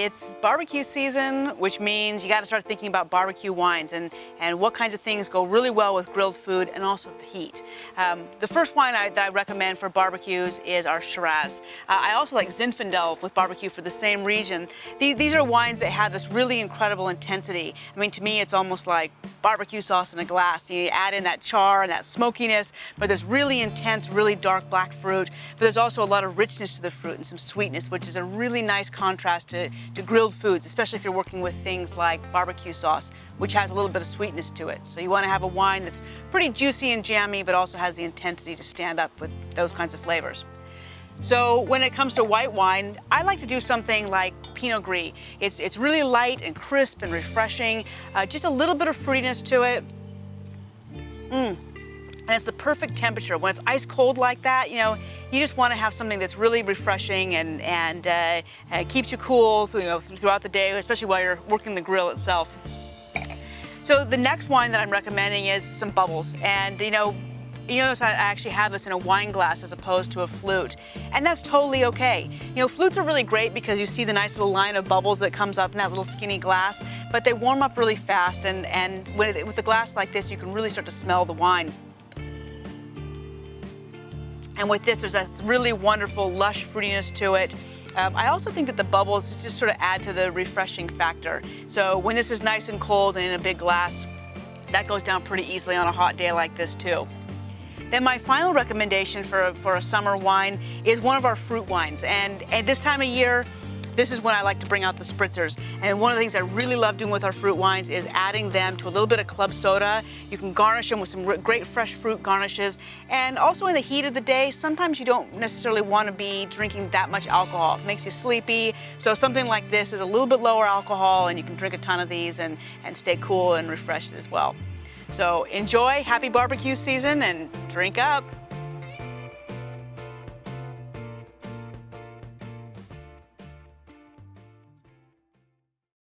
It's barbecue season, which means you got to start thinking about barbecue wines and what kinds of things go really well with grilled food and also the heat. The first wine that I recommend for barbecues is our Shiraz. I also like Zinfandel with barbecue for the same reason. These are wines that have this really incredible intensity. I mean, to me, it's almost like barbecue sauce in a glass. You add in that char and that smokiness, but there's really intense, really dark black fruit, but there's also a lot of richness to the fruit and some sweetness, which is a really nice contrast to grilled foods, especially if you're working with things like barbecue sauce, which has a little bit of sweetness to it. So you want to have a wine that's pretty juicy and jammy, but also has the intensity to stand up with those kinds of flavors. So when it comes to white wine, I like to do something like Pinot Gris. It's really light and crisp and refreshing, just a little bit of fruitiness to it. And it's the perfect temperature. When it's ice cold like that, you just want to have something that's really refreshing and keeps you cool throughout the day, especially while you're working the grill itself. So the next wine that I'm recommending is some bubbles. And you notice I actually have this in a wine glass as opposed to a flute, and that's totally okay. Flutes are really great because you see the nice little line of bubbles that comes up in that little skinny glass, but they warm up really fast, and with a glass like this, you can really start to smell the wine. And with this, there's this really wonderful, lush fruitiness to it. I also think that the bubbles just sort of add to the refreshing factor. So when this is nice and cold and in a big glass, that goes down pretty easily on a hot day like this too. Then my final recommendation for a summer wine is one of our fruit wines. And at this time of year, this is when I like to bring out the spritzers. And one of the things I really love doing with our fruit wines is adding them to a little bit of club soda. You can garnish them with some great fresh fruit garnishes. And also in the heat of the day, sometimes you don't necessarily want to be drinking that much alcohol. It makes you sleepy. So something like this is a little bit lower alcohol, and you can drink a ton of these and stay cool and refreshed as well. So enjoy, happy barbecue season, and drink up.